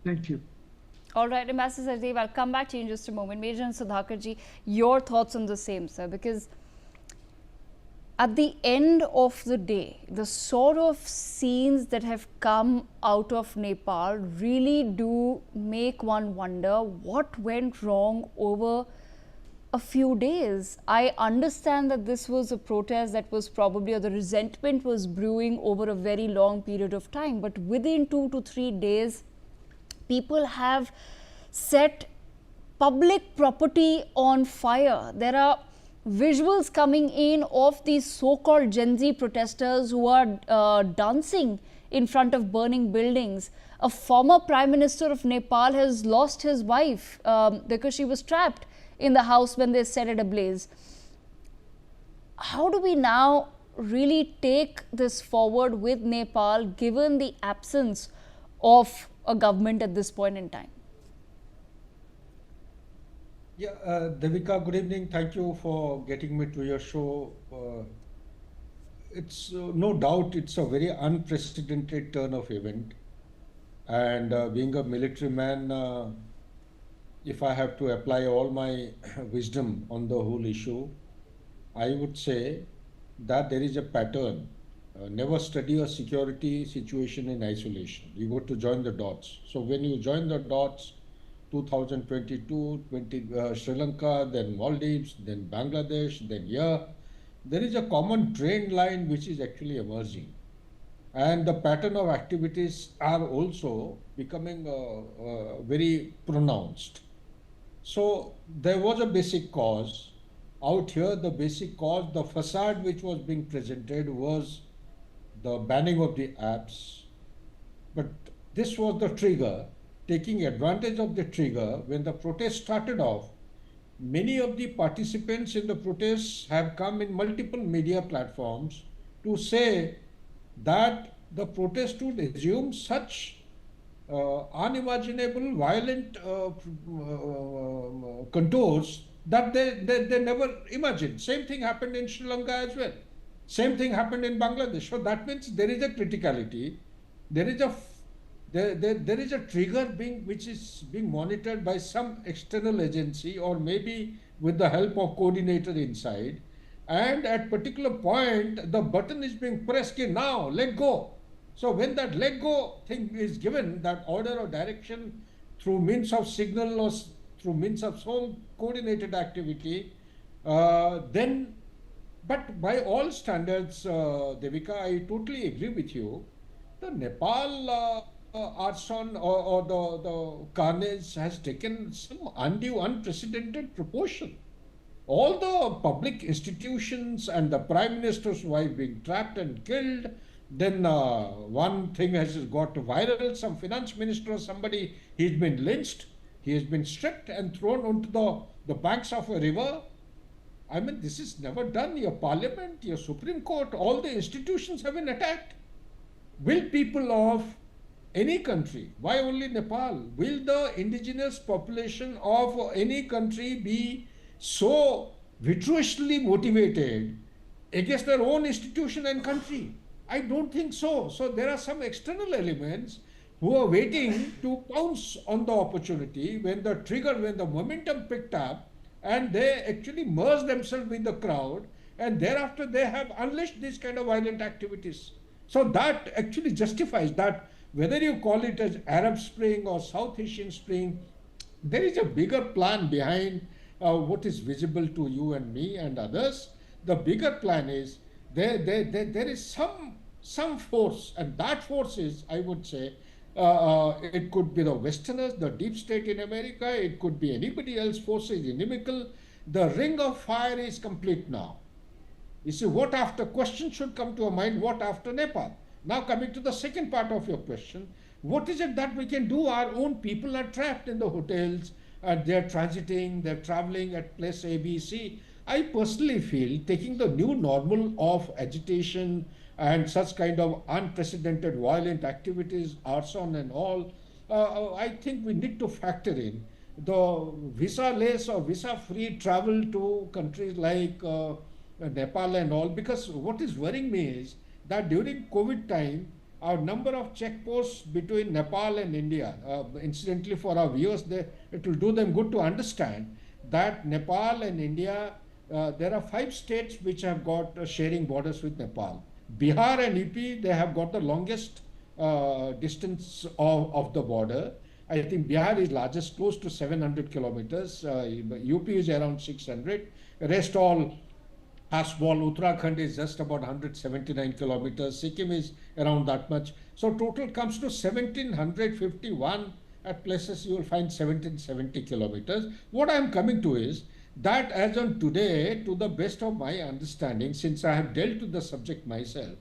Thank you. All right, Ambassador Sachdev, I'll come back to you in just a moment. Major and Sudhakar Jee, your thoughts on the same, sir, because at the end of the day, the sort of scenes that have come out of Nepal really do make one wonder what went wrong over a few days. I understand that this was a protest that was probably, or the resentment was brewing over a very long period of time, but within 2 to 3 days, people have set public property on fire. There are visuals coming in of these so-called Gen Z protesters who are dancing in front of burning buildings. A former Prime Minister of Nepal has lost his wife because she was trapped in the house when they set it ablaze. How do we now really take this forward with Nepal given the absence of a government at this point in time? Yeah, Devika, good evening. Thank you for getting me to your show. It's no doubt it's a very unprecedented turn of event. And being a military man, if I have to apply all my wisdom on the whole issue, I would say that there is a pattern. Never study a security situation in isolation. You got to join the dots. So when you join the dots, 2022, Sri Lanka, then Maldives, then Bangladesh, then here, there is a common trend line which is actually emerging. And the pattern of activities are also becoming very pronounced. So there was a basic cause. Out here, the basic cause, the facade which was being presented was the banning of the apps. But this was the trigger. Taking advantage of the trigger, when the protest started off, many of the participants in the protests have come in multiple media platforms to say that the protest would assume such unimaginable violent contours that they never imagined. Same thing happened in Sri Lanka as well. Same thing happened in Bangladesh. So that means there is a criticality. There is a there is a trigger which is being monitored by some external agency or maybe with the help of coordinator inside, and at particular point the button is being pressed, okay, now let go. So when that let go thing is given, that order or direction through means of signal or through means of some coordinated activity, then, but by all standards, Devika, I totally agree with you. The Nepal arson or the carnage has taken some undue, unprecedented proportion. All the public institutions and the Prime Minister's wife being trapped and killed. Then one thing has got viral, some finance minister or somebody, he's been lynched, he has been stripped and thrown onto the banks of a river. I mean, this is never done. Your parliament, your Supreme Court, all the institutions have been attacked. Will people of any country, why only Nepal, will the indigenous population of any country be so virtuously motivated against their own institution and country? I don't think so. So there are some external elements who are waiting to pounce on the opportunity when the trigger, when the momentum picked up, and they actually merge themselves with the crowd, and thereafter they have unleashed these kind of violent activities. So that actually justifies that, whether you call it as Arab Spring or South Asian Spring, there is a bigger plan behind what is visible to you and me and others. The bigger plan is there is some force, and that force is, I would say, it could be the Westerners, the deep state in America, it could be anybody else, forces inimical. The ring of fire is complete now. You see, what after? Question should come to our mind, what after Nepal? Now coming to the second part of your question, what is it that we can do? Our own people are trapped in the hotels, and they're transiting, they're traveling at place A, B, C. I personally feel taking the new normal of agitation and such kind of unprecedented violent activities, arson and all, I think we need to factor in the visa-less or visa-free travel to countries like Nepal and all, because what is worrying me is that during COVID time, our number of checkposts between Nepal and India. Incidentally, for our viewers, it will do them good to understand that Nepal and India, there are 5 states which have got sharing borders with Nepal. Bihar and UP, they have got the longest distance of the border. I think Bihar is largest, close to 700 kilometers. UP is around 600. Rest all are small. Uttarakhand is just about 179 kilometers. Sikkim is around that much. So total comes to 1751. At places you will find 1770 kilometers. What I am coming to is that as on today, to the best of my understanding, since I have dealt with the subject myself,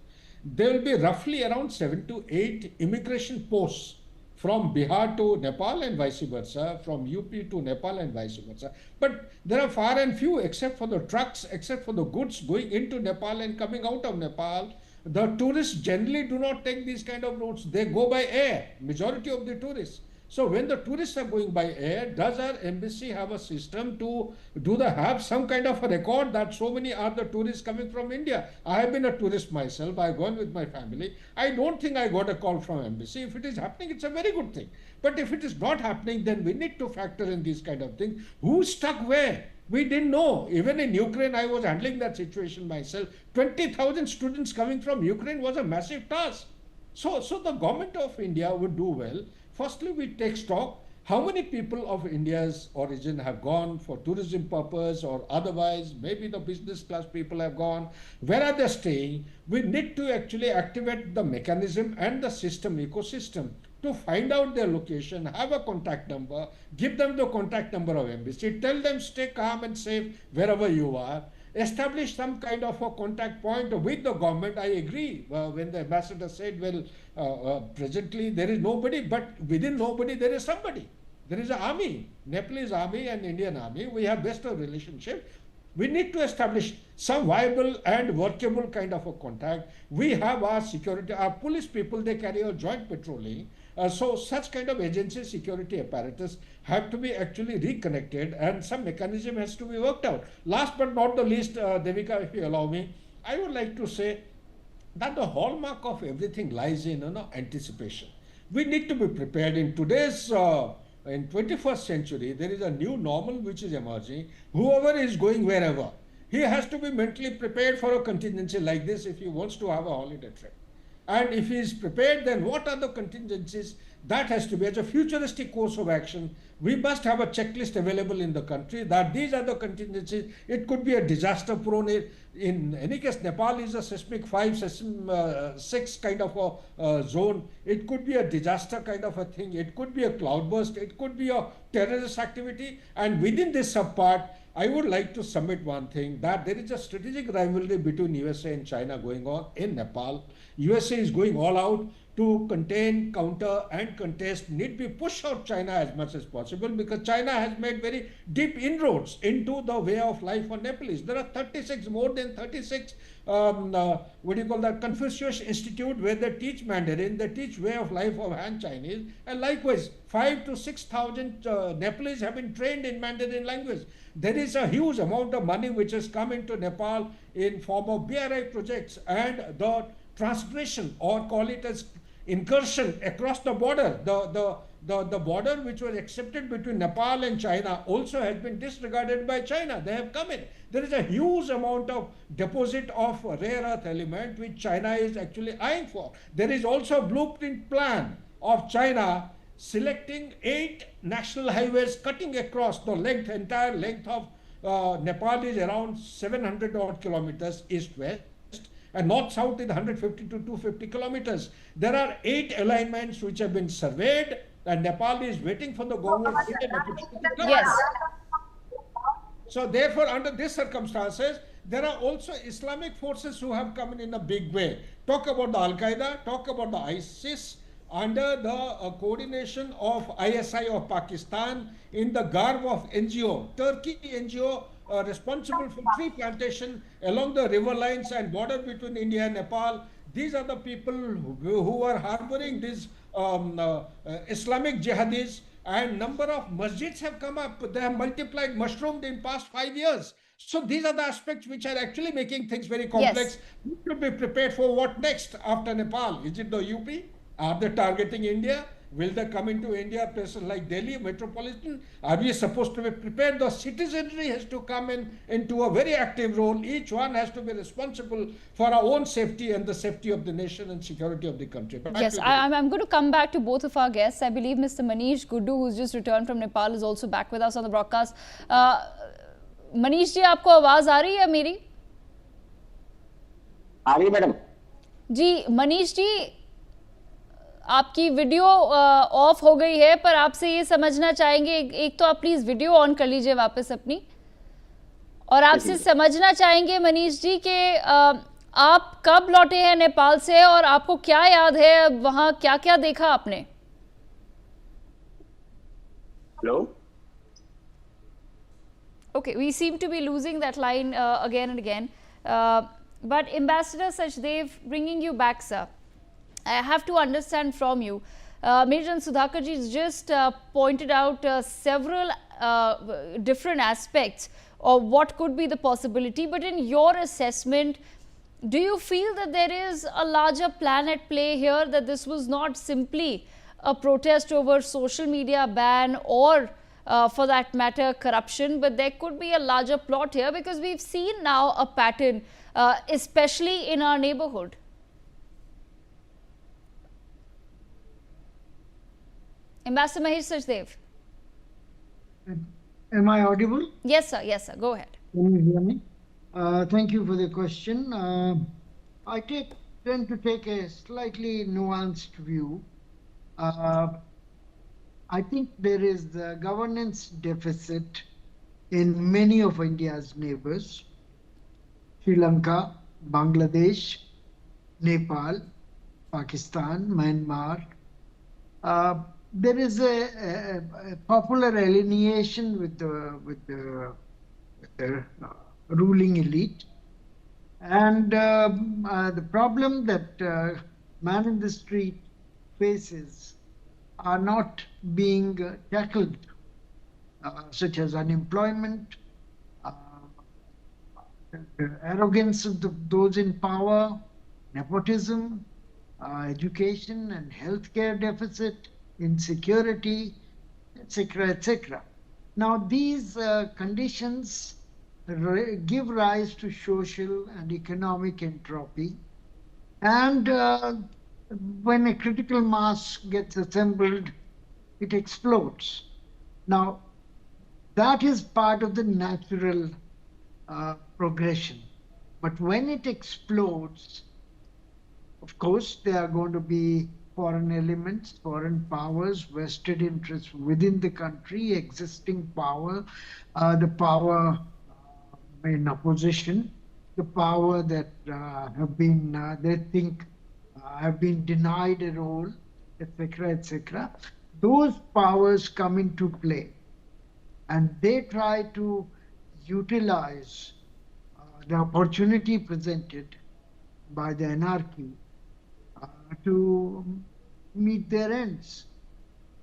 there will be roughly around 7 to 8 immigration posts from Bihar to Nepal and vice versa, from UP to Nepal and vice versa. But there are far and few, except for the trucks, except for the goods going into Nepal and coming out of Nepal. The tourists generally do not take these kind of routes. They go by air, majority of the tourists. So when the tourists are going by air, does our embassy have a system to have some kind of a record that so many are the tourists coming from India? I have been a tourist myself. I've gone with my family. I don't think I got a call from embassy. If it is happening, it's a very good thing. But if it is not happening, then we need to factor in these kind of things. Who's stuck where? We didn't know. Even in Ukraine, I was handling that situation myself. 20,000 students coming from Ukraine was a massive task. So the government of India would do well. Firstly, we take stock. How many people of India's origin have gone for tourism purpose or otherwise? Maybe the business class people have gone. Where are they staying? We need to actually activate the mechanism and the system, ecosystem, to find out their location, have a contact number, give them the contact number of embassy, tell them stay calm and safe wherever you are. Establish some kind of a contact point with the government. I agree when the ambassador said, well, presently there is nobody, but within nobody there is somebody. There is an army, Nepalese army and Indian army. We have best of relationship. We need to establish some viable and workable kind of a contact. We have our security, our police people, they carry a joint patrolling. So such kind of agency security apparatus have to be actually reconnected and some mechanism has to be worked out. Last but not the least, Devika, if you allow me, I would like to say that the hallmark of everything lies in anticipation. We need to be prepared in today's in 21st century. There is a new normal which is emerging. Whoever is going wherever, he has to be mentally prepared for a contingency like this if he wants to have a holiday trip. And if he is prepared, then what are the contingencies? That has to be as a futuristic course of action. We must have a checklist available in the country that these are the contingencies. It could be a disaster prone. In any case, Nepal is a seismic 5, seismic 6 kind of a zone. It could be a disaster kind of a thing. It could be a cloudburst. It could be a terrorist activity. And within this subpart, I would like to submit one thing, that there is a strategic rivalry between USA and China going on in Nepal. USA is going all out to contain, counter and contest, need be push out China as much as possible, because China has made very deep inroads into the way of life for Nepalese. There are more than 36 Confucius Institute where they teach Mandarin, they teach way of life of Han Chinese, and likewise 5,000 to 6,000 Nepalese have been trained in Mandarin language. There is a huge amount of money which has come into Nepal in form of BRI projects, and the transgression, or call it as incursion across the border, the border which was accepted between Nepal and China also has been disregarded by China. They have come in. There is a huge amount of deposit of rare earth element which China is actually eyeing for. There is also a blueprint plan of China selecting 8 national highways cutting across the entire length of Nepal is around 700 odd kilometers east-west, and north-south is 150 to 250 kilometers. There are 8 alignments which have been surveyed, and Nepal is waiting for the government to get an opportunity to come. Yes. So therefore, under these circumstances, there are also Islamic forces who have come in a big way. Talk about the Al-Qaeda, talk about the ISIS, under the coordination of ISI of Pakistan in the garb of NGO, Turkey NGO, responsible for tree plantation along the river lines and border between India and Nepal. These are the people who are harboring these Islamic jihadis, and number of masjids have come up. They have multiplied, mushroomed in past 5 years. So these are the aspects which are actually making things very Yes. complex. We should be prepared for what next after Nepal. Is it the UP? Are they targeting India? Will they come into India, places like Delhi, metropolitan? Are we supposed to be prepared? The citizenry has to come in into a very active role. Each one has to be responsible for our own safety and the safety of the nation and security of the country. Back Yes, to you, Devi. I'm going to come back to both of our guests. I believe Mr. Manish Guddu, who's just returned from Nepal, is also back with us on the broadcast. Manish ji, आपको आवाज आ रही है मेरी? आ रही है madam जी मनीष जी, आपकी video of हो गई है, पर आपसे ये समझना चाहेंगे, एक तो आप प्लीज वीडियो ऑन कर लीजिए वापस अपनी, और आपसे समझना चाहेंगे मनीष जी कि आप कब लौटे हैं नेपाल से और आपको क्या याद है, वहां क्या क्या देखा आपने? Hello Okay, we seem to be losing that line again and again. But Ambassador Sachdev, bringing you back, sir, I have to understand from you. Major Sudhakar Ji just pointed out several different aspects of what could be the possibility. But in your assessment, do you feel that there is a larger plan at play here, that this was not simply a protest over social media ban or for that matter corruption, but there could be a larger plot here, because we've seen now a pattern, especially in our neighborhood? Ambassador Mahesh Sachdev. Am I audible? Yes sir, yes sir, go ahead. Can you hear me? Thank you for the question. I tend to take a slightly nuanced view. I think there is a governance deficit in many of India's neighbors: Sri Lanka, Bangladesh, Nepal, Pakistan, Myanmar. There is a popular alienation with the ruling elite, and the problem that man in the street faces are not being tackled, such as unemployment, the arrogance of those in power, nepotism, education and healthcare deficit, insecurity, etc., etc. Now, these conditions give rise to social and economic entropy, and when a critical mass gets assembled, it explodes. Now, that is part of the natural progression. But when it explodes, of course, there are going to be foreign elements, foreign powers, vested interests within the country, existing power, the power in opposition, the power that have been, they think, have been denied a role, etc., etc. Those powers come into play, and they try to utilize the opportunity presented by the anarchy to meet their ends.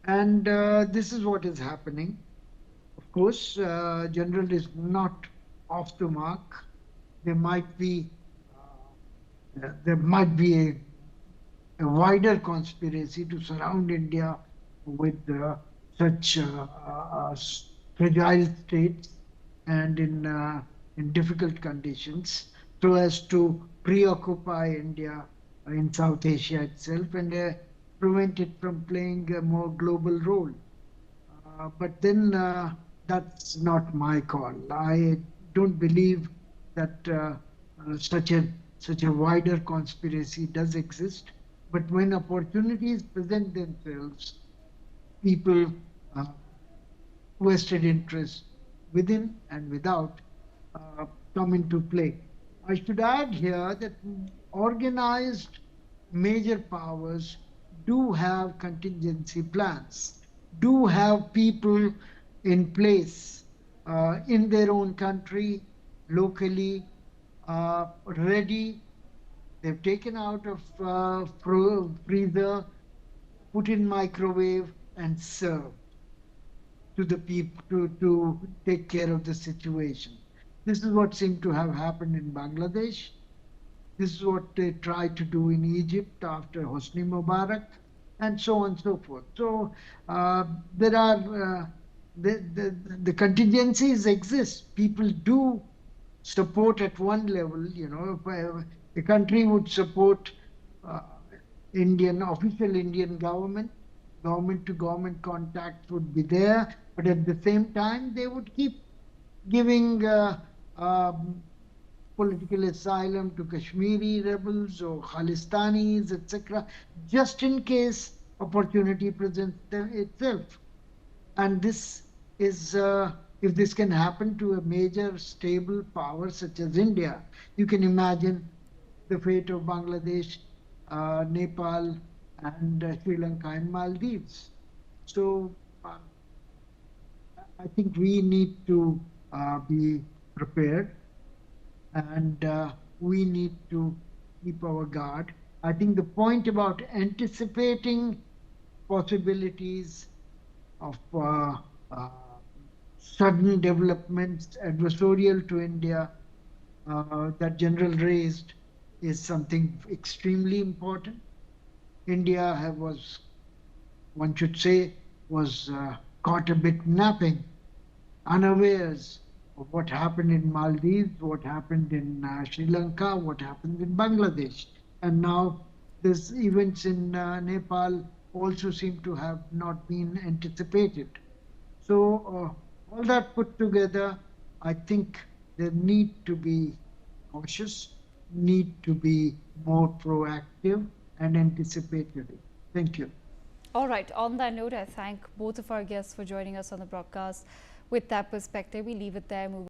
And this is what is happening. Of course, General is not off the mark. There might be a wider conspiracy to surround India with such fragile states and in difficult conditions, so as to preoccupy India in South Asia itself and prevent it from playing a more global role. But then that's not my call. I don't believe that such a wider conspiracy does exist. But when opportunities present themselves, people, vested interests within and without, come into play. I should add here that organized major powers do have contingency plans, do have people in place in their own country, locally, ready. They've taken out of freezer, put in microwave, and served to the people to take care of the situation. This is what seemed to have happened in Bangladesh. This is what they tried to do in Egypt after Hosni Mubarak, and so on and so forth. So there are the contingencies exist. People do support at one level. You know, if a country would support uh, official Indian government, government to government contacts would be there, but at the same time they would keep giving political asylum to Kashmiri rebels or Khalistanis, etc., just in case opportunity presents itself. And this is, if this can happen to a major stable power such as India, you can imagine the fate of Bangladesh, Nepal, and Sri Lanka and Maldives. So I think we need to be prepared, and we need to keep our guard. I think the point about anticipating possibilities of uh, sudden developments adversarial to India that General raised is something extremely important. India was, one should say, was caught a bit napping, unawares of what happened in Maldives, what happened in Sri Lanka, what happened in Bangladesh. And now these events in Nepal also seem to have not been anticipated. So all that put together, I think there need to be cautious, need to be more proactive and anticipatory. Thank you. All right. On that note, I thank both of our guests for joining us on the broadcast. With that perspective, we leave it there. Move